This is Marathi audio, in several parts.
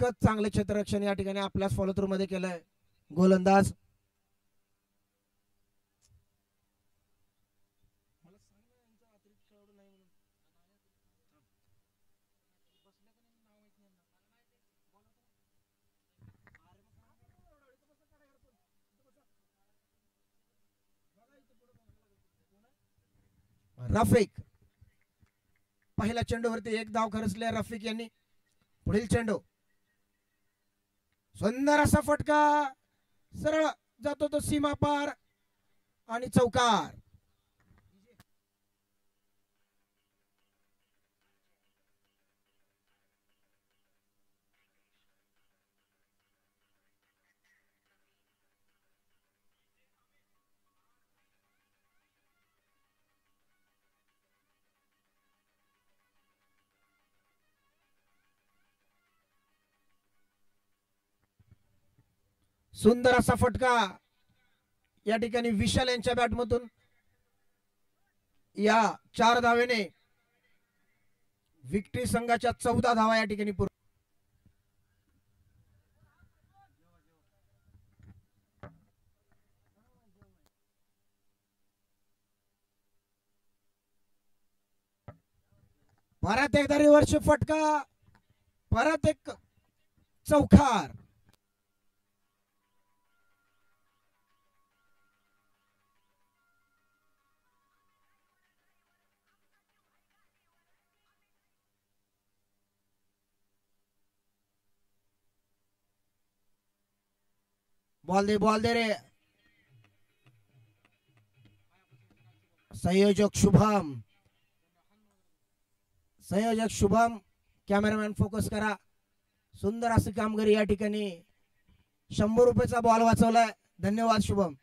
तितकंच चांगलं क्षेत्ररक्षण या ठिकाणी आपल्याच फॉलो थ्रू मध्ये केलंय गोलंदाज. रफिक पहिल्या चेंडूवरती एक धाव खरचले रफिक यांनी. पुढील चेंडू सुंदर असा फटका सरळ जातो तो सीमा पार आणि चौकार. सुंदर असा फटका या ठिकाणी विशाल यांच्या बॅटमधून. या 4 धावेने विक्ट्री संघाच्या 14 धावा या ठिकाणी पूर्ण. परत एकदा रिव्हर्स फटका, परत एक चौकार. बॉल दे रे. संयोजक शुभम कॅमेरामॅन फोकस करा. सुंदर अशी कामगिरी या ठिकाणी. 100 रुपयाचा बॉल वाचवलाय. धन्यवाद शुभम.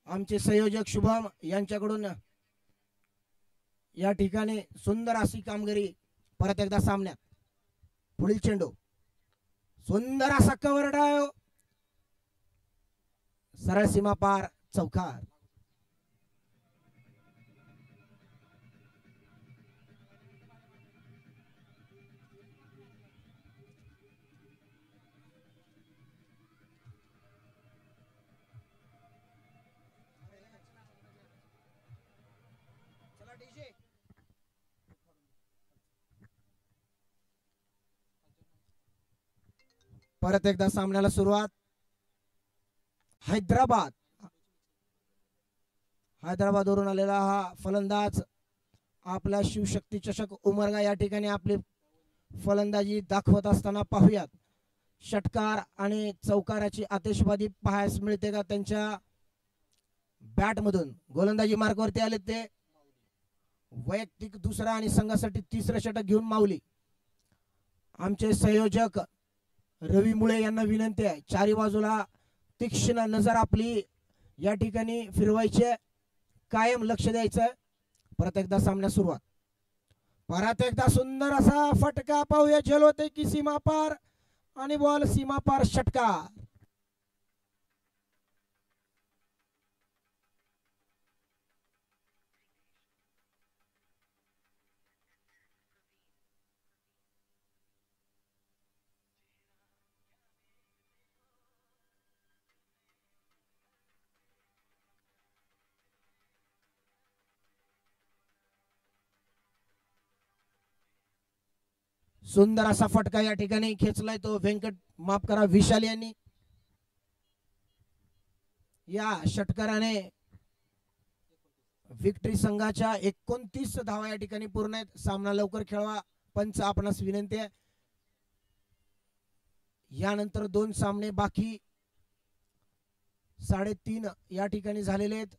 आमचे संयोजक शुभम यांच्याकडून या ठिकाणी सुंदर अशी कामगिरी. परत एकदा सामन्यात पुढील चेंडू सुंदर असा कव्हर ड्राइव्ह, सरळ सीमा पार चौकार. परत एकदा सामन्याला सुरुवात. हैदराबादवरून आलेला हा फलंदाज आपला शिवशक्ती चषक उमरगा या ठिकाणी आपली फलंदाजी दाखवत असताना पाहूयात. षटकार आणि चौकाराची आतिषबाजी पाहायला मिळते का त्यांच्या बॅटमधून. गोलंदाजी मार्गावरती आले ते. वैयक्तिक दुसरा आणि संघासाठी तिसरं षटक घेऊन माऊली. आमचे संयोजक रवी मुळे यांना विनंती आहे, चारी बाजूला तीक्ष्ण नजर आपली या ठिकाणी फिरवायची, कायम लक्ष द्यायचं. परत एकदा सामना सुरुवात. परत एकदा सुंदर असा फटका पाहूया. झेल होते की सीमा पार आणि बॉल सीमा पार षटकार. सुंदर असा फटका या ठिकाणी खेचलाय तो माफ करा विशाल यांनी. या षटकाराने विक्ट्री संघाच्या 29 धावा या ठिकाणी पूर्ण आहेत. सामना लवकर खेळवा पंच आपणास विनंती आहे. यानंतर 2 सामने बाकी 3.5 या ठिकाणी झालेले आहेत.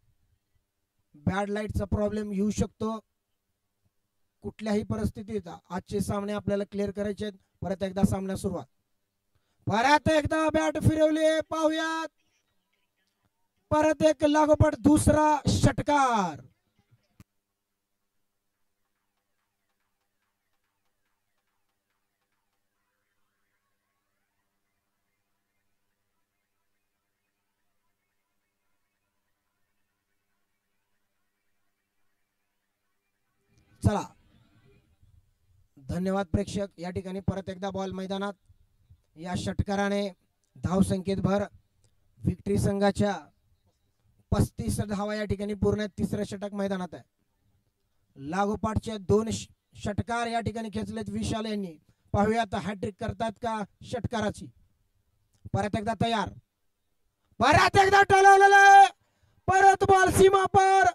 बॅड लाईटचा प्रॉब्लेम येऊ शकतो कुठल्याही परिस्थितीत. आजचे सामने आपल्याला क्लिअर करायचे आहेत. परत एकदा सामना सुरुवात. परत एकदा बॅट फिरवली, पाहूयात. परत एक लागोपाठ दुसरा षटकार. चला धन्यवाद प्रेक्षक. या ठिकाणी परत एकदा बॉल मैदानात. या षटकाराने धाव संख्येत भर. विक्ट्री संघाच्या 35 धावा या ठिकाणी पूर्ण. तिसरं षटक मैदानात आहे. लागोपाठचे 2 षटकार या ठिकाणी खेचलेत विशाल यांनी. पाहूयात हॅट्रिक करतात का षटकाराची. परत एकदा तयार. परत एकदा टोलवलेलं. परत बॉल सीमा पार.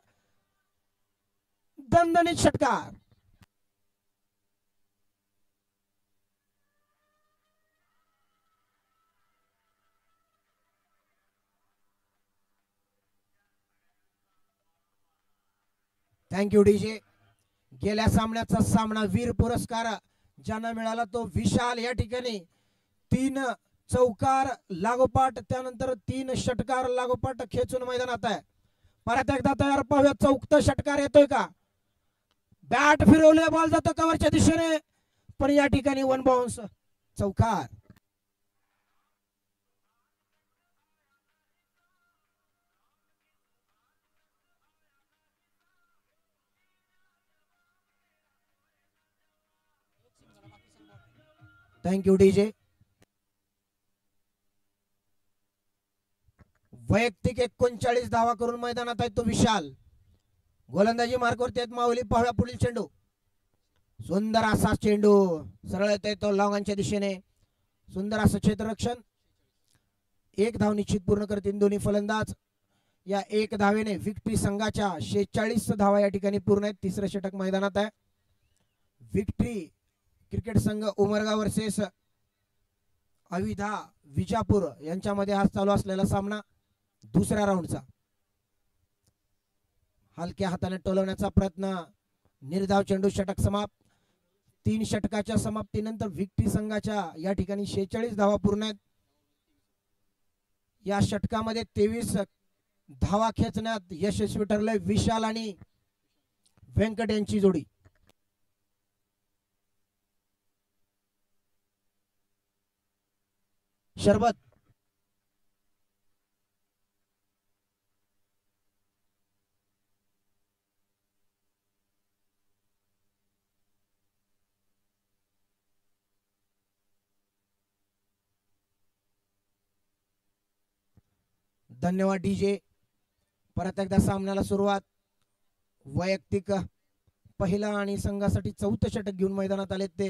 दणदणीत षटकार. Thank you DJ. गेल्या सामन्याचा सामना वीर पुरस्कार ज्यांना मिळाला तो विशाल. या ठिकाणी 3 चौकार लागोपाठ, त्यानंतर 3 षटकार लागोपाठ खेचून मैदानात आहे. परत एकदा तयार. पाहूया चौथा षटकार येतोय का. बॅट फिरवले, बॉल जातो कव्हरच्या दिशेने, पण या ठिकाणी 1 बाउन्स. चौकार. Thank you DJ. वैयक्तिक 39 धावा करून मैदानात आहे तो विशाल. गोलंदाजी मार्कवरती आहेत माऊली. पाहूया पुढील चेंडू. सुंदर असा चेंडू सरळ येतोय तो लॉंगांच्या दिशेने. सुंदर असं क्षेत्ररक्षण. 1 धाव निश्चित पूर्ण करतील दोन्ही फलंदाज. या 1 धावेने विक्ट्री संघाच्या 46 धावा या ठिकाणी पूर्ण आहेत. तिसरं षटक मैदानात आहे. विक्ट्री क्रिकेट संघ उमरगा वर्सेस अविधा विजापूर यांच्यामध्ये आज चालू असलेला सामना दुसऱ्या राऊंडचा. हलक्या हाताने टोलवण्याचा प्रयत्न. निर्धाव चेंडू. षटक समाप्त. 3 षटकाच्या समाप्तीनंतर विक्ट्री संघाच्या या ठिकाणी 46 धावा पूर्ण आहेत. या षटकामध्ये 23 धावा खेचण्यात यशस्वी ठरले विशाल आणि व्यंकट यांची जोडी. शरबत. धन्यवाद डीजे. परत एकदा सामन्याला सुरुवात. वैयक्तिक पहिला आणि संघासाठी 4थं षटक घेऊन मैदानात आले ते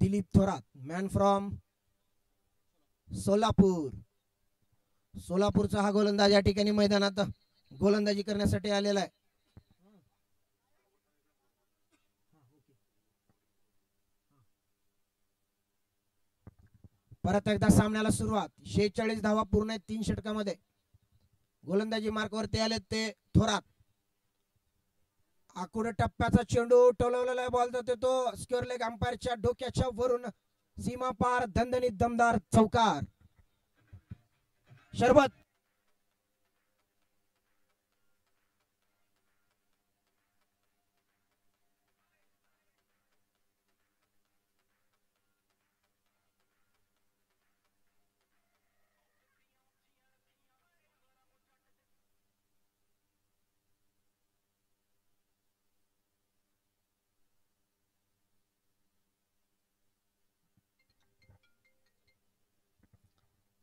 दिलीप थोरात, मॅन फ्रॉम सोलापूर. सोलापूरचा हा गोलंदाज या ठिकाणी मैदानात गोलंदाजी करण्यासाठी आलेला आहे. परत एकदा सामन्याला सुरुवात. 46 धावा पूर्ण आहेत 3 षटकामध्ये. गोलंदाजी मार्कवरती आले ते थोरात. आकुड टप्प्याचा चेंडू टोलवलेला बॉल जातो तो स्क्वेअर लेग अंपायरच्या डोक्याच्या वरून सीमा पार. दणदणीत दमदार चौकार. शरबत.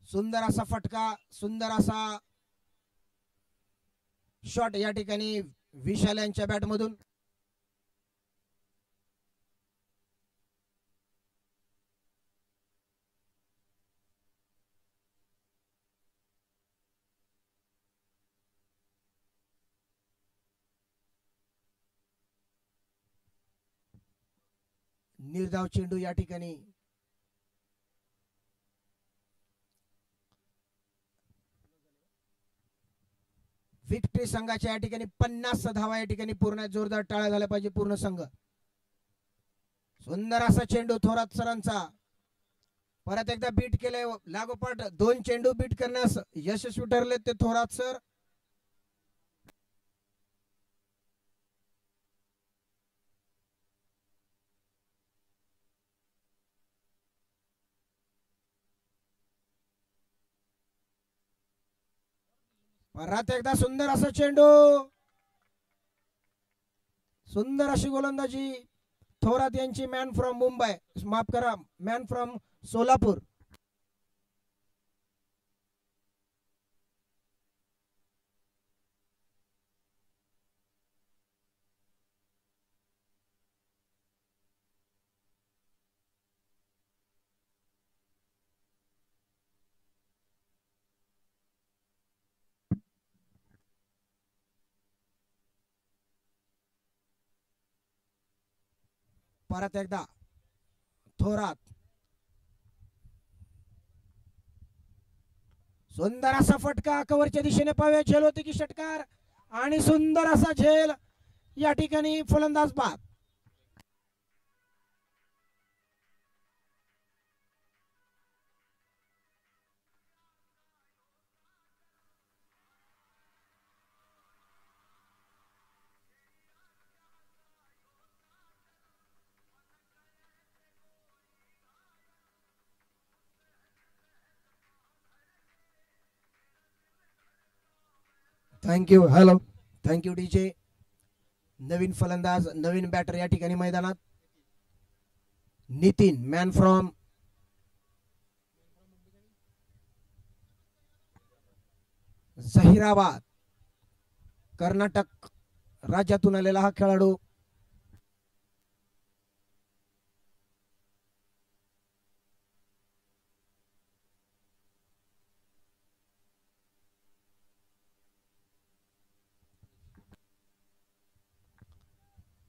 सुंदर असा फटका. सुंदर असा शॉट या ठिकाणी विशाल यांच्या बॅट मधून. निर्धाव चेंडू या ठिकाणी. विक्ट्री संघाच्या या ठिकाणी 50 धावा या ठिकाणी पूर्ण. जोरदार टाळ्या झाल्या पाहिजे पूर्ण संघ. सुंदर असा चेंडू थोरात सरांचा. परत एकदा बीट केले. लागोपाठ 2 चेंडू बीट करण्यास यशस्वी ठरले ते थोरात सर. परत एकदा सुंदर असं चेंडू. सुंदर अशी गोलंदाजी. थोरात यांची मॅन फ्रॉम मुंबई, माफ करा मॅन फ्रॉम सोलापूर. परत एकदा थोरात, सुंदर असा फटका कव्हरच्या दिशेने पाहूया. झेल होते की षटकार आणि सुंदर असा झेल या ठिकाणी फलंदाज बाद. थँक्यू. Hello, thank you DJ. नवीन फलंदाज, नवीन बॅटर या ठिकाणी मैदानात. नितीन मॅन फ्रॉम जहिराबाद, कर्नाटक राज्यातून आलेला हा खेळाडू.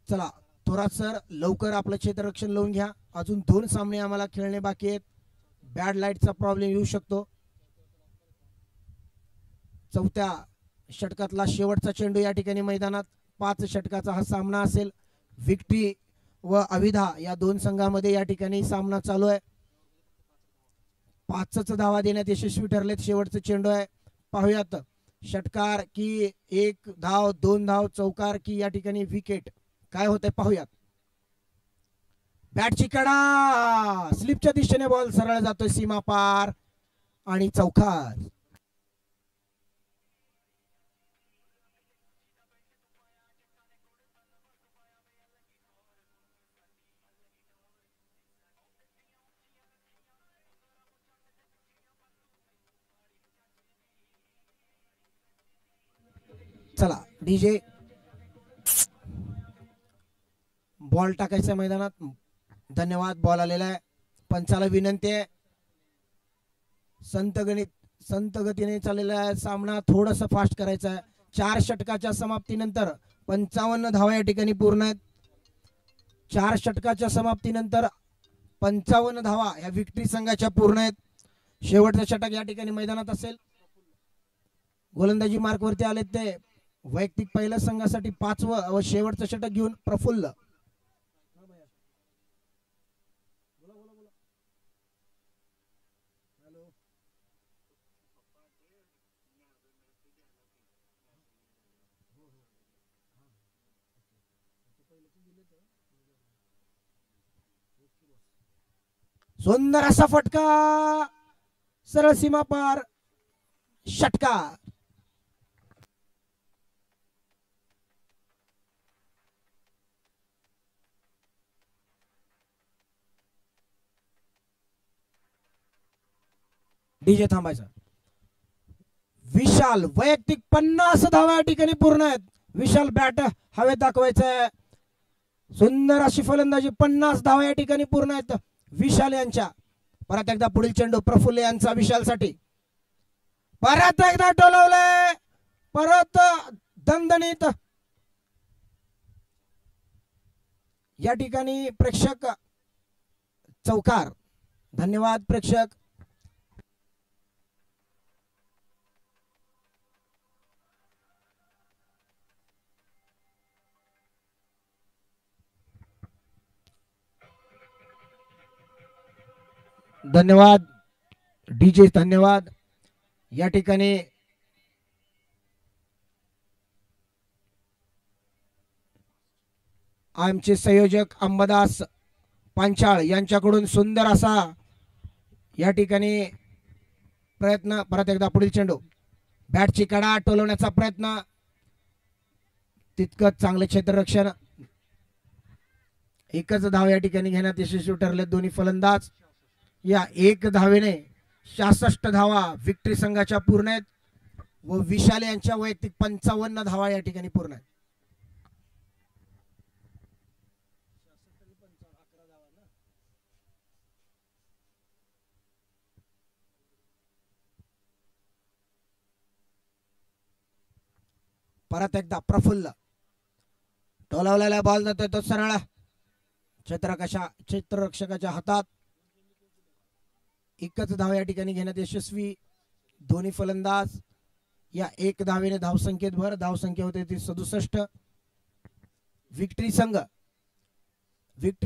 चला थोरात सर, लवकर आपलं क्षेत्ररक्षण लावून घ्या. अजून 2 सामने आम्हाला खेळणे बाकी आहेत. बॅड लाईटचा प्रॉब्लेम येऊ शकतो. चौथ्या षटकातला शेवटचा चेंडू या ठिकाणी मैदानात. 5 षटकाचा हा सामना असेल. विक्ट्री व अविधा या 2 संघामध्ये या ठिकाणी सामना चालू आहे. 5च धावा देण्यात यशस्वी ठरलेत. शेवटचा चेंडू आहे. पाहूयात षटकार की 1 धाव, 2 धाव, चौकार की या ठिकाणी विकेट, काय होतंय पाहूयात. बॅटची कडा, स्लिपच्या दिशेने बॉल सरळ जातोय सीमा पार आणि चौकार. चला डीजे, बॉल टाकायचा मैदानात. धन्यवाद. बॉल आलेला आहे. पंचाला विनंती आहे, संत गतीने चाललेला आहे सामना, थोडस फास्ट करायचा आहे. 4 षटकाच्या समाप्तीनंतर 55 धावा या ठिकाणी पूर्ण आहेत. 4 षटकाच्या समाप्तीनंतर 55 धावा या विक्ट्री संघाच्या पूर्ण आहेत. शेवटचं षटक या ठिकाणी मैदानात असेल. गोलंदाजी मार्क वरती आले ते वैयक्तिक पहिल्या संघासाठी 5वं व शेवटचं षटक घेऊन प्रफुल्ल. सुंदर असा फटका, सरळ सीमा पार, षटकार. डीजे थांबायचा. विशाल वैयक्तिक 50 धावा या ठिकाणी पूर्ण आहेत. विशाल बॅट हवेत दाखवायचं. सुंदर अशी फलंदाजी, 50 धावा या ठिकाणी पूर्ण आहेत विशाल यांच्या. परत एकदा पुढील चेंडू प्रफुल्ल यांचा विशालसाठी. परत एकदा टोलवलंय, परत दणदणीत या ठिकाणी प्रेक्षक. चौकार. धन्यवाद प्रेक्षक. धन्यवाद डीजे, धन्यवाद. या ठिकाणी आमचे संयोजक अंबादास पांचाळ यांच्याकडून सुंदर असा या ठिकाणी प्रयत्न. परत एकदा पुढील चेंडू, बॅटची कडा टोलवण्याचा प्रयत्न, तितकंच चांगले क्षेत्ररक्षण. एकच धाव या ठिकाणी घेण्यात यशस्वी ठरले दोन्ही फलंदाज. या एक धावेने 66 धावा विक्ट्री संघाच्या पूर्ण आहेत व विशाल यांच्या वैयक्तिक 55 धावा या ठिकाणी पूर्ण आहेत. परत एकदा प्रफुल्ल टोलावलेला बॉल जातोय तो सरळ क्षेत्ररक्षकाच्या हातात. एकच धाव या ठिकाणी घेण्यात यशस्वी दोन्ही फलंदाज. या एक धावेने धावसंख्येत भर. धावसंख्या होते ती 67. विक्ट्री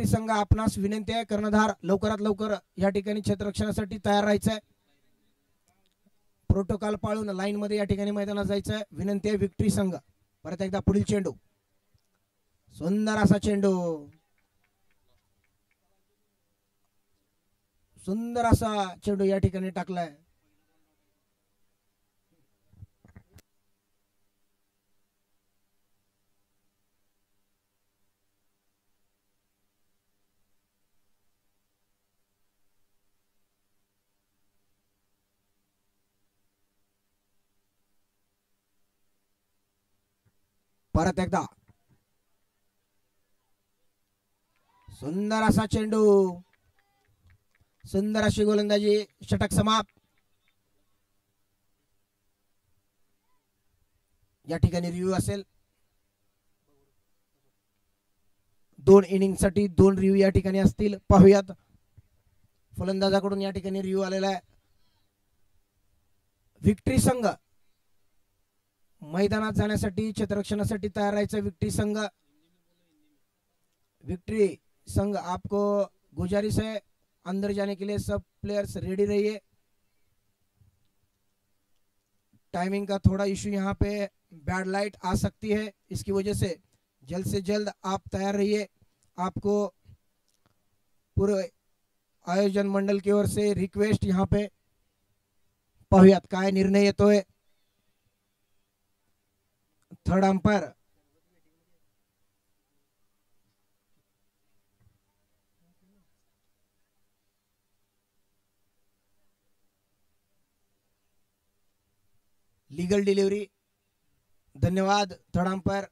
संघ आपणास विनंती आहे कर्णधार लवकरात लवकर या ठिकाणी क्षेत्ररक्षणासाठी तयार राहायचं आहे. प्रोटोकॉल पाळून लाईन मध्ये या ठिकाणी मैदानात जायचं आहे विनंती आहे विक्ट्री संघ. परत एकदा पुढील चेंडू सुंदर असा चेंडू या ठिकाणी टाकलाय. परत एकदा सुंदर असा चेंडू सुंदर अशी गोलंदाजी. षटक समाप्त. या ठिकाणी रिव्ह्यू असेल. 2 इनिंग साठी 2 रिव्ह्यू या ठिकाणी असतील. पाहूयात फलंदाजाकडून या ठिकाणी रिव्ह्यू आलेला आहे. विक्ट्री संघ मैदानात जाण्यासाठी क्षेत्ररक्षणासाठी तयार राहायचं. विक्ट्री संघ आपको गुजारिश है अंदर जाने के लिए सब प्लेयर्स रेडी रहिए. टाइमिंग का थोड़ा इशू यहाँ पे बैड लाइट आ सकती है इसकी वजह से जल्द से जल्द आप तैयार रहिए. आपको पूरे आयोजन मंडल की ओर से रिक्वेस्ट. यहाँ पे पाहूयात काय निर्णय येतोय. Third umpire legal delivery. धन्यवाद थर्ड अंपायर.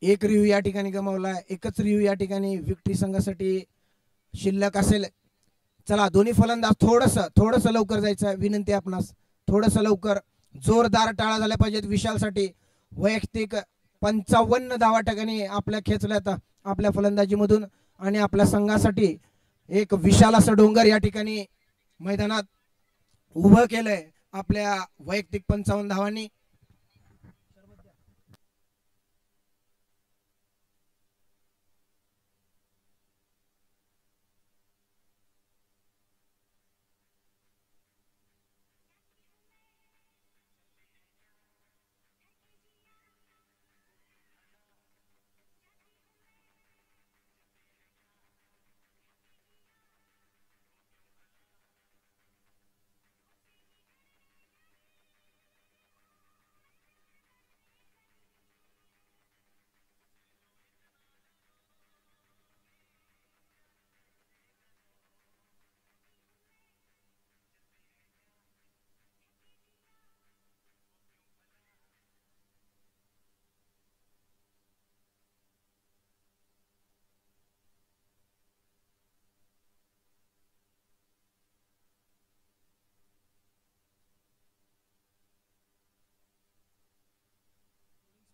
एक रिव्ह्यू या ठिकाणी गमावला. एकच रिव्ह्यू या ठिकाणी विक्ट्री संघासाठी शिल्लक असेल. चला दोन्ही फलंदाज थोडस लवकर जायचं विनंती आपणास. थोडस लवकर. जोरदार टाळा झाल्या पाहिजेत विशालसाठी. वैयक्तिक 55 धावा ठिकाणी आपल्या खेचल्यात आपल्या फलंदाजीमधून आणि आपल्या संघासाठी एक विशाल असं डोंगर या ठिकाणी मैदानात उभं केलंय आपल्या वैयक्तिक 55 धावांनी.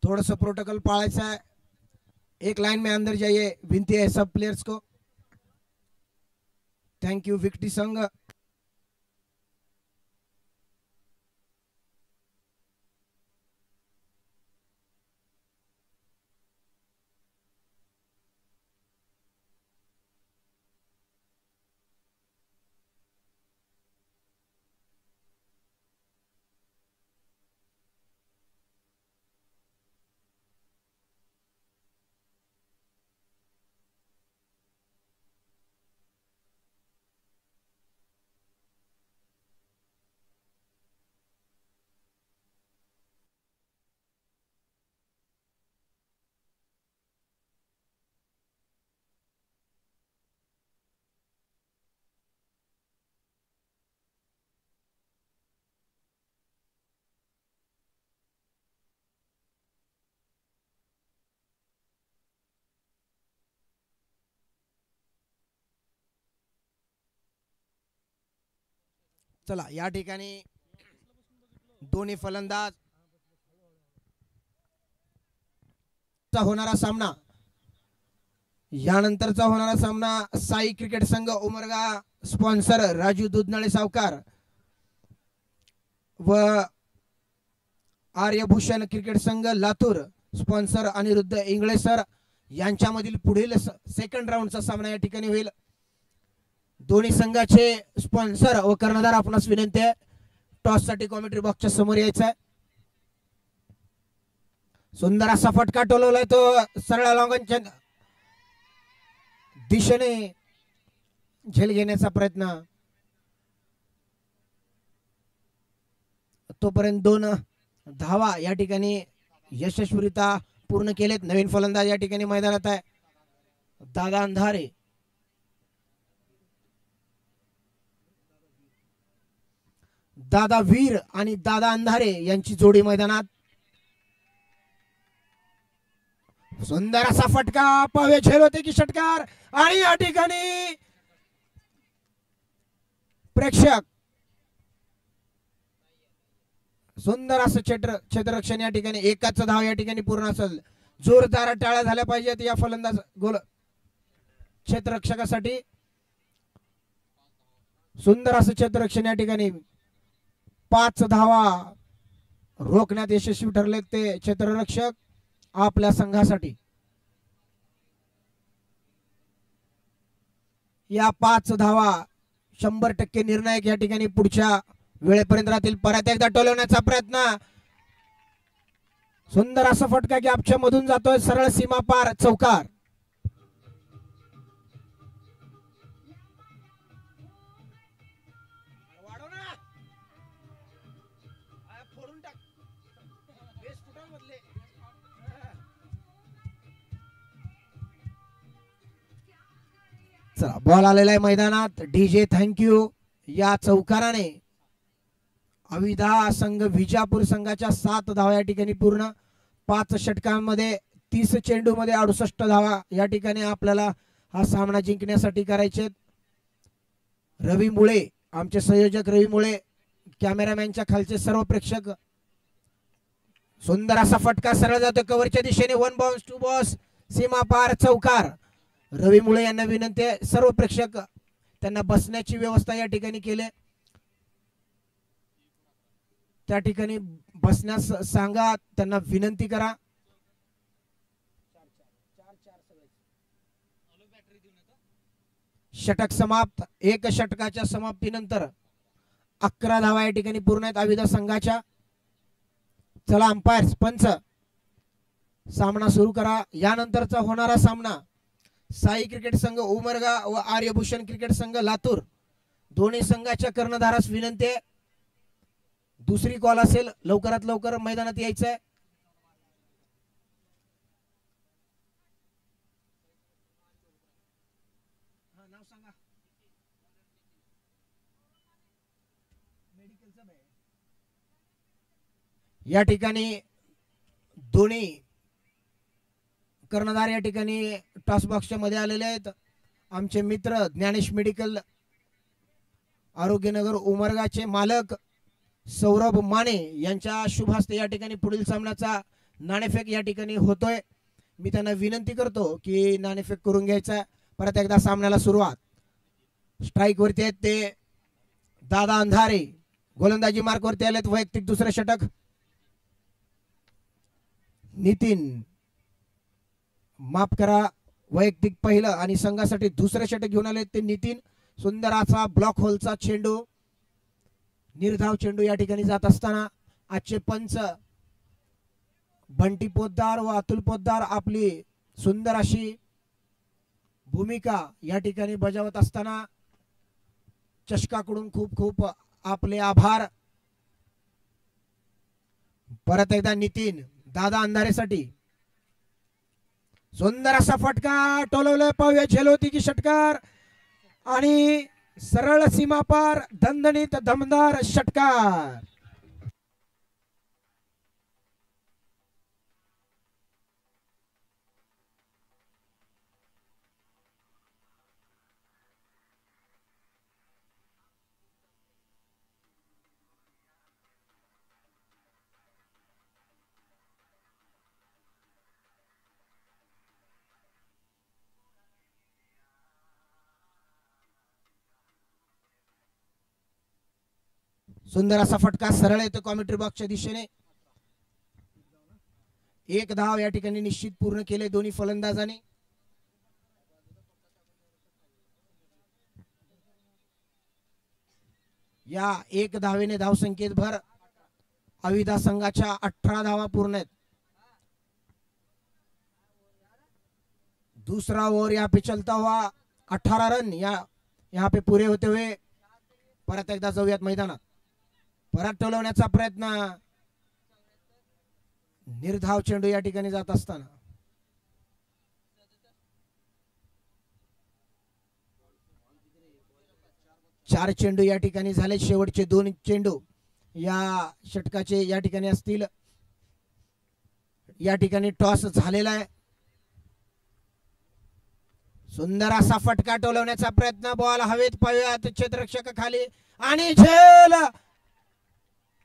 थोड़ा प्रोटोकॉल पाळायचा है. एक लाइन में अंदर जाइए विनती है सब प्लेयर्स को. थैंक यू विक्ट्री संघ. चला या ठिकाणी दोन्ही फलंदाज होणारा सामना, यानंतरचा होणारा सामना साई क्रिकेट संघ उमरगा स्पॉन्सर राजू दुधनाळे सावकार व आर्यभूषण क्रिकेट संघ लातूर स्पॉन्सर अनिरुद्ध इंगळे सर यांच्यामधील पुढील सेकंड राऊंडचा सामना या ठिकाणी होईल। दोन्ही संघाचे स्पॉन्सर व कर्णधार आपणास विनंती आहे टॉस साठी कॉमेंट्री बॉक्सच्या समोर यायचं आहे। सुंदर असा फटका टोलवलाय तो सरळ लॉंगनच्या दिशेने झेल घेण्याचा प्रयत्न, तोपर्यंत 2 धावा या ठिकाणी यशस्वीरित्या पूर्ण केलेत। नवीन फलंदाज या ठिकाणी मैदानात आहे दादा अंधारे। दादा वीर आणि दादा अंधारे यांची जोडी मैदानात। सुंदर असा फटका पावे झेल होते की षटकार आणि या ठिकाणी प्रेक्षक सुंदर असं क्षेत्ररक्षण या ठिकाणी एकाच धाव या ठिकाणी पूर्ण असेल। जोरदार टाळ्या झाल्या पाहिजेत या फलंदाज गोल क्षेत्ररक्षकासाठी। सुंदर असं क्षेत्ररक्षण या ठिकाणी 5 धावा रोखण्यात यशस्वी ठरले ते क्षेत्ररक्षक आपल्या संघासाठी। या 5 धावा 100% निर्णायक या ठिकाणी पुढच्या वेळेपर्यंत राहतील। परत एकदा टोलवण्याचा प्रयत्न, सुंदर असा फटका गॅपच्या मधून जातोय सरळ सीमा पार चौकार। चला बॉल आलेला आहे मैदानात। DJ thank you. या चौकाराने अविधा संघ विजापूर संघाच्या 7 धावा या ठिकाणी पूर्ण। 5 षटकांमध्ये 30 चेंडू मध्ये 68 धावा या ठिकाणी आपल्याला हा सामना जिंकण्यासाठी करायचे। रवी मुळे आमचे संयोजक, रवी मुळे कॅमेरामॅनच्या खालचे सर्व प्रेक्षक। सुंदर असा फटका सरळ जातो कव्हरच्या दिशेने। 1 बाउन्स 2 बॉल्स सीमा पार चौकार। रवी मुळे यांना विनंती आहे सर्व प्रेक्षक त्यांना बसण्याची व्यवस्था या ठिकाणी केली, त्या ठिकाणी बसण्यास सांगा, त्यांना विनंती करा। षटक समाप्त। 1 षटकाच्या समाप्तीनंतर 11 धावा या ठिकाणी पूर्ण आहेत अविधा संघाच्या। चला अंपायर्स पंच सामना सुरू करा। यानंतरचा होणारा सामना साई क्रिकेट संघ उमरगा व आर्यभूषण क्रिकेट संघ लातूर दोन्ही संघाच्या कर्णधारास विनंती आहे दुसरी कॉल असेल लवकरात लवकर मैदानात यायचं आहे। या ठिकाणी दोन्ही कर्णधार या ठिकाणी टॉस बॉक्सच्या मध्ये आलेले आहेत। आमचे मित्र ज्ञानेश मेडिकल आरोग्यनगर उमरगाचे मालक सौरभ माने यांच्या शुभ हस्ते या ठिकाणी पुढील सामन्याचा नाणेफेक या ठिकाणी होतोय। मी त्यांना विनंती करतो की नाणेफेक करून घ्यायचा। परत एकदा सामन्याला सुरुवात। स्ट्राइक वरती आहेत ते दादा अंधारे, गोलंदाजी मार्क वरती आलेत। वैयक्तिक दुसरे षटक नितीन, माफ करा, वैयक्तिक पहिलं आणि संघासाठी दुसरे षटक घेऊन आले ते नितीन। सुंदर असा ब्लॉक होलचा चेंडू, निर्धाव चेंडू या ठिकाणी जात असताना आजचे पंच बंटी पोद्दार व अतुल पोद्दार आपली सुंदर अशी भूमिका या ठिकाणी बजावत असताना चषकाकडून खूप खूप आपले आभार। परत एकदा नितीन दादा अंधारेसाठी सुंदर असा फटका टोलवलाय पाव्या झेल होती की षटकार आणि सरळ सीमा पार दणदणीत दमदार षटकार। सुंदर असा फटका सरळ येतो कॉमेंट्री बॉक्सच्या दिशेने. एक धाव या ठिकाणी निश्चित पूर्ण केले दोन्ही फलंदाजांनी. या एक धावेने धावसंख्येत भर अविदा संघाच्या 18 धावा पूर्ण आहेत. दूसरा ओवर यहाँ पे चलता हुआ 18 रन यहाँ पे पूरे होते हुए परत एकदा जाऊयात मैदानात. परत टोलवण्याचा प्रयत्न. निर्धाव चेंडू या ठिकाणी जात असताना 4 चेंडू या ठिकाणी झाले. शेवटचे 2 चेंडू या षटकाचे या ठिकाणी असतील. या ठिकाणी टॉस झालेला आहे. सुंदर असा फटका टोलवण्याचा प्रयत्न. बॉल हवेत पाहूयात क्षेत्ररक्षक खाली आणि झेल.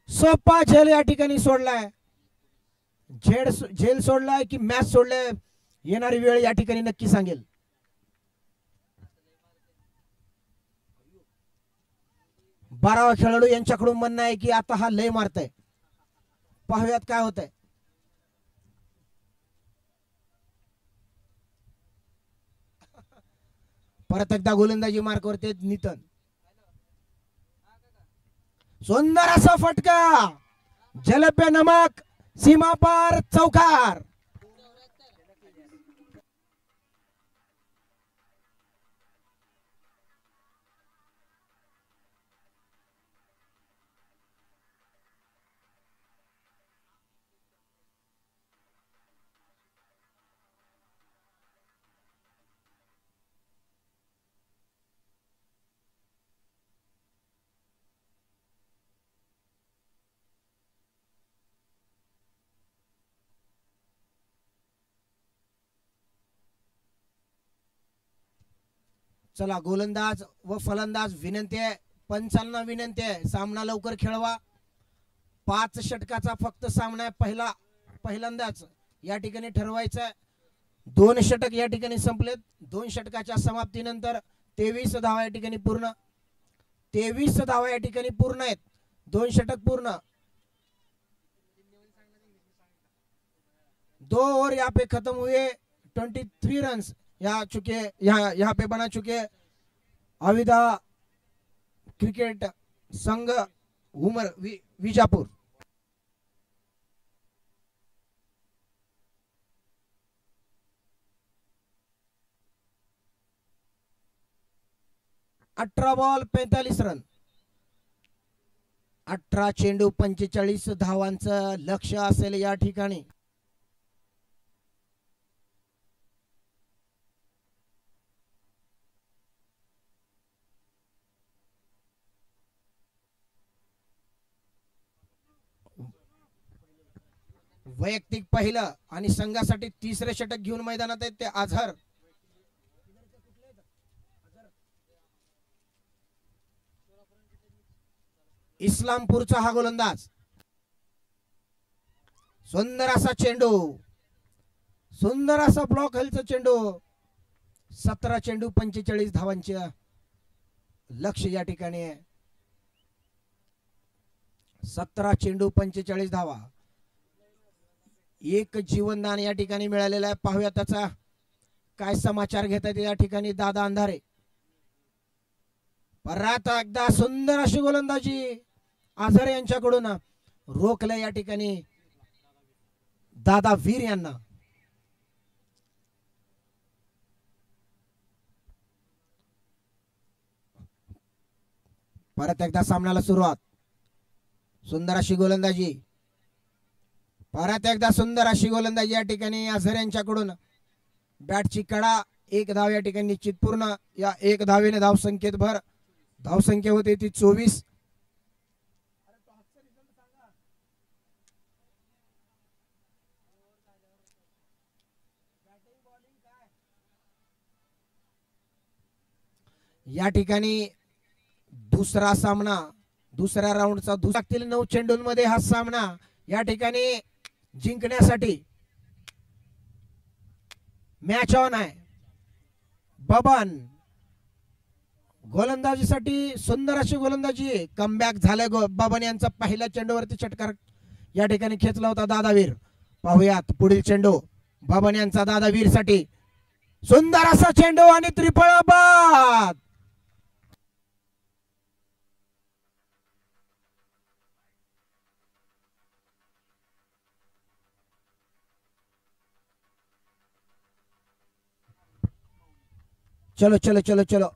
सोपा झेल या ठिकाणी सोडलाय. झेल सोडलाय की मॅच सोडलाय येणारी वेळ या ठिकाणी नक्की सांगेल. बारावा खेळाडू यांच्याकडून म्हणणं आहे की आता हा लय मारताय. पाहूयात काय होतंय. परत एकदा गोलंदाजी मार्क वरती नितन. सुंदर असा फटका. जलपे नमक सीमा पार चौकार. चला गोलंदाज व फलंदाज विनंती आहे. पंचांना विनंती आहे सामना लवकर खेळवा. 5 षटकाचा फक्त सामना आहे. पहिल्यांदाच या ठिकाणी ठरवायचा आहे. 2 षटक या ठिकाणी संपलेत. 2 षटकाच्या समाप्तीनंतर 23 धावा या ठिकाणी पूर्ण. 23 धावा या ठिकाणी पूर्ण आहेत. 2 षटक पूर्ण. 2 ओवर यहाँ पे खत्म हुए. 23 रन्स यहाँ पे बना चुके अविदा क्रिकेट संघ उमर विजापूर. अठरा बॉल 45 रन. 18 चेंडू 45 धावांचं लक्ष असेल या ठिकाणी. वैयक्तिक पहिलं आणि संघासाठी 3रे षटक घेऊन मैदानात आहेत ते अझहर. इस्लामपूरचा हा गोलंदाज. सुंदर असा चेंडू. सुंदर असा ब्लॉक हेलचा चेंडू. 17 चेंडू 45 धावांचे लक्ष या ठिकाणी आहे. 17 चेंडू 45 धावा. एक जीवनदान या ठिकाणी मिळालेला आहे. पाहूया त्याचा काय समाचार घेतात या ठिकाणी दादा अंधारे. परत एकदा सुंदर अशी गोलंदाजी आझर यांच्याकडून रोखलं या ठिकाणी दादा वीर यांना. परत एकदा सामन्याला सुरुवात. सुंदर अशी गोलंदाजी. परत एकदा सुंदर अशी गोलंदाजी या ठिकाणी आझर यांच्याकडून. बॅटची कडा. 1 धाव या ठिकाणी निश्चित पूर्ण. या 1 धावेने धावसंख्येत भर. धावसंख्या होती ती 24. या ठिकाणी दुसरा सामना दुसऱ्या राऊंडचा दुसऱ्यातील 9 चेंडूंमध्ये हा सामना या ठिकाणी जिंकण्यासाठी मॅच ऑन आहे. बबन गोलंदाजीसाठी सुंदर अशी गोलंदाजी कमबॅक झालंय. बाबन यांचा पहिल्या चेंडूवरती षटकार या ठिकाणी खेचला होता दादावीर. पाहूयात पुढील चेंडू बाबन यांचा दादावीर साठी. सुंदर असा चेंडू आणि त्रिफळ बाद. चलो चलो चलो चलो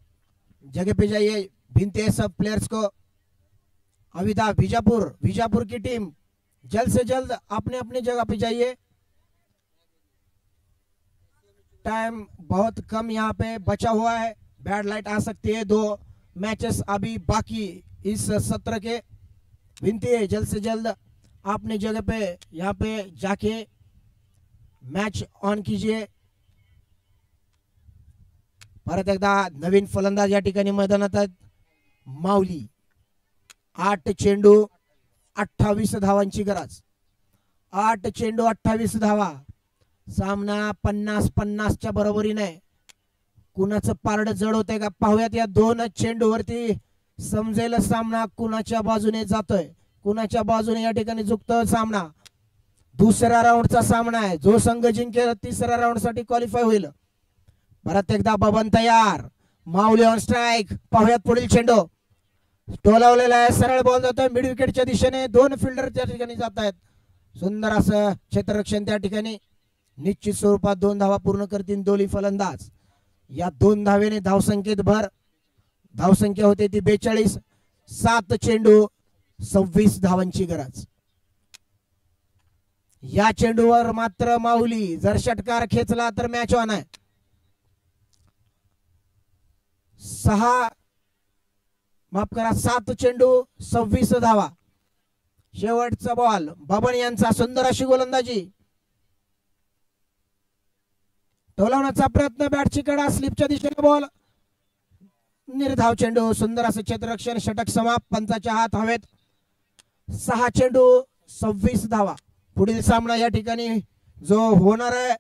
जगह पे जाइए, भिनते हैं सब प्लेयर्स को. अविदा बीजापुर की टीम जल्द से जल्द अपने अपने जगह पे जाइए. टाइम बहुत कम यहाँ पे बचा हुआ है. बैड लाइट आ सकती है. 2 मैचेस अभी बाकी इस सत्र के. विनती है जल्द से जल्द अपने जगह पे यहाँ पे जाके मैच ऑन कीजिए. परत एकदा नवीन फलंदाज या ठिकाणी मैदानात आहेत. माऊली 8 चेंडू 28 धावांची गरज. 8 चेंडू 28 धावा. सामना 50-50 च्या बरोबरीने. कुणाचं पारड जड होतंय का पाहूयात. या 2 चेंडूवरती समजेल सामना कुणाच्या बाजूने जातोय, कुणाच्या बाजूने या ठिकाणी झुकतोय सामना. दुसऱ्या राऊंडचा सामना आहे. जो संघ जिंकेल तिसऱ्या राऊंड साठी क्वालिफाय होईल. परत एकदा बबन तयार. माऊली ऑन स्ट्राइक. पाहूयात पुढील चेंडू टोलावलेला आहे. सरळ बॉल जातोय मिड विकेटच्या दिशेने. 2 फिल्डर त्या ठिकाणी जात आहेत. सुंदर असं क्षेत्ररक्षण त्या ठिकाणी. निश्चित स्वरूपात 2 धावा पूर्ण करतील दोन्ही फलंदाज. या 2 धावेने धावसंख्येत भर. धावसंख्या होते ती 42. 7 चेंडू 26 धावांची गरज. या चेंडूवर मात्र माऊली जर षटकार खेचला तर मॅच ऑन आहे. 7 चेंडू 26 धावा. शेवटचा बॉल बबन यांचा. सुंदर अशी गोलंदाजी. टोलावण्याचा प्रयत्न. बॅटची कडा स्लिपच्या दिशेने बॉल. निर्धाव चेंडू. सुंदर असं क्षेत्ररक्षण. षटक समाप्त. पंचाच्या हात हवेत. 6 चेंडू 26 धावा. पुढील सामना या ठिकाणी जो होणार आहे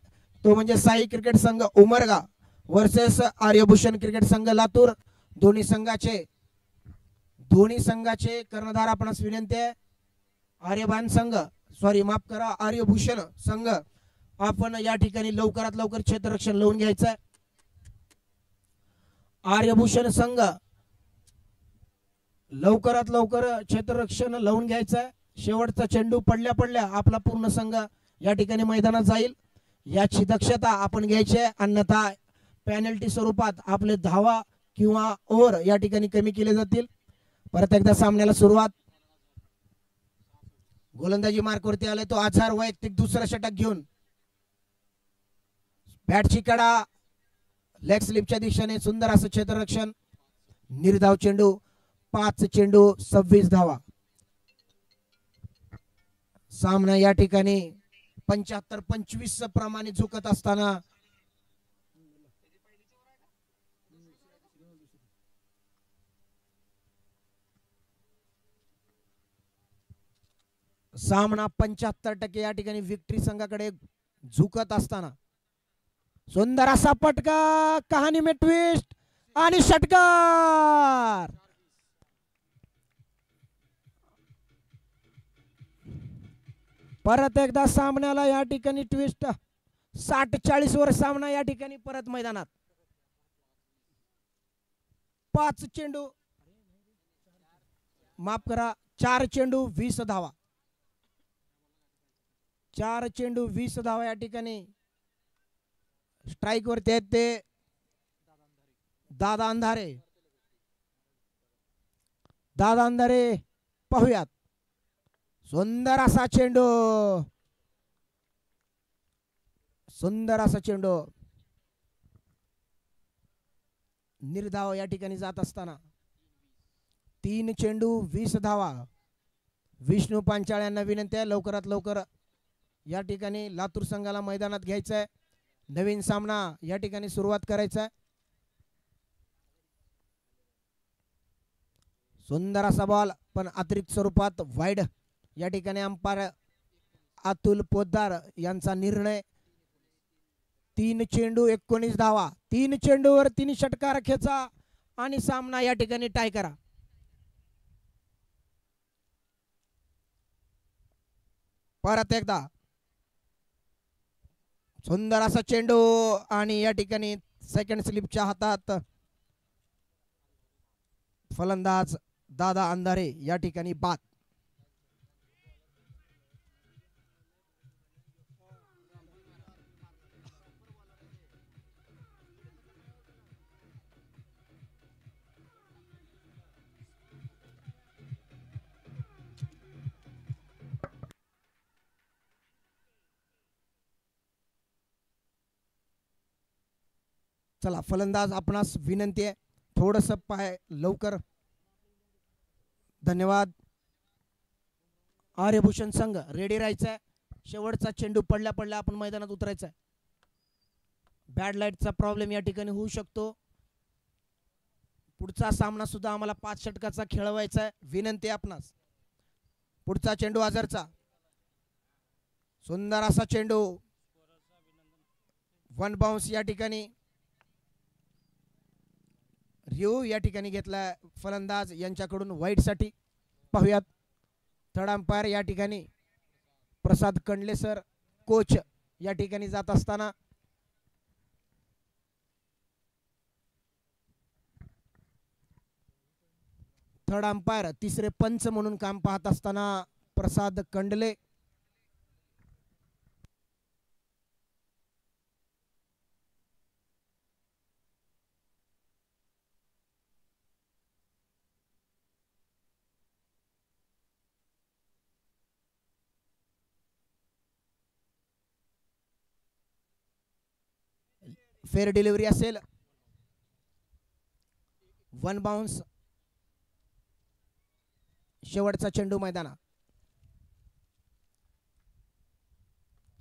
तो म्हणजे साई क्रिकेट संघ उमरगा वर्सेस आर्यभूषण क्रिकेट संघ लातूर. दोन्ही संघाचे कर्णधार आपणास विनंती आहे. आर्यभान संघ माफ करा आर्यभूषण संघ आपण या ठिकाणी लवकरात लवकर क्षेत्ररक्षण लावून घ्यायचं आहे. आर्यभूषण संघ लवकरात लवकर क्षेत्ररक्षण लावून घ्यायचं आहे. शेवटचा चेंडू पडल्या आपला पूर्ण संघ या ठिकाणी मैदानात जाईल याची दक्षता आपण घ्यायची आहे. अन्यथा पेनल्टी स्वरूपात आपले धावा किंवा ओव्हर या ठिकाणी कमी केले जातील. परत एकदा सामन्याला सुरुवात. गोलंदाजी मार्कवरती आले तो आझार वैयक्तिक दुसरा षटक घेऊन. बॅटची कडा लेग स्लिपच्या दिशेने. सुंदर असं क्षेत्ररक्षण. निर्धाव चेंडू. 5 चेंडू 26 धावा. सामना या ठिकाणी 75-25 प्रमाणे झुकत असताना सामना 75% या ठिकाणी विक्ट्री संघाकडे झुकत असताना सुंदर असा पटका. कहाणी में ट्विस्ट आणि षटकार. परत एकदा सामन्याला या ठिकाणी ट्विस्ट. 60-40 वर सामना या ठिकाणी परत मैदानात. 5 चेंडू माफ करा 4 चेंडू 20 धावा. 4 चेंडू 20 धावा या ठिकाणी स्ट्राइक वरती आहेत ते दादा अंधारे. पाहूयात. सुंदर असा चेंडू. निर्धाव या ठिकाणी जात असताना 3 चेंडू 20 धावा. विष्णू पांचाळ यांना विनंती आहे लवकरात लवकर या ठिकाणी लातूर संघाला मैदानात घ्यायचं आहे. नवीन सामना या ठिकाणी सुरुवात करायचा आहे. सुंदर असा बॉल पण अतिरिक्त स्वरूपात वाईड. या ठिकाणी अंपायर अतुल पोद्दार यांचा निर्णय. 3 चेंडू 19 धावा. 3 चेंडूवर 3 षटकार खेचा आणि सामना या ठिकाणी टाय करा. परत एकदा सुंदर असा चेंडू आणि या ठिकाणी सेकंड स्लिपच्या हातात फलंदाज दादा अंधारे या ठिकाणी बाद. चला फलंदाज आपणास विनंती आहे थोडस पाय लवकर. धन्यवाद. आर्यभूषण संघ रेडी राहायचा आहे. शेवटचा चेंडू पडल्या पडल्या आपण मैदानात उतरायचा आहे. बॅड लाईटचा प्रॉब्लेम या ठिकाणी होऊ शकतो. पुढचा सामना सुद्धा आम्हाला 5 षटकाचा खेळवायचा आहे. विनंती आपणास. पुढचा चेंडू आजरचा सुंदर असा चेंडू 1 बाउन्स या ठिकाणी रिओ या ठिकाणी घेतला फलंदाज यांच्याकडून वाईट साठी. पाहूयात थर्ड अंपायर या ठिकाणी प्रसाद कंडले सर कोच या ठिकाणी जात असताना थर्ड अंपायर तिसरे पंच म्हणून काम पाहत असताना प्रसाद कंडले. फेअर डिलिव्हरी असेल. 1 बाउन्स. शेवटचा चेंडू मैदानात.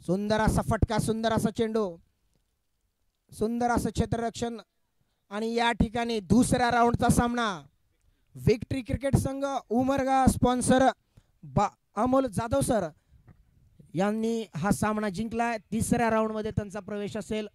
सुंदर असा फटका सुंदर असा चेंडू सुंदर असं क्षेत्ररक्षण आणि या ठिकाणी दुसऱ्या राऊंडचा सामना विक्ट्री क्रिकेट संघ उमरगा स्पॉन्सर अमोल जाधव सर यांनी हा सामना जिंकलाय. तिसऱ्या राऊंड मध्ये त्यांचा प्रवेश असेल.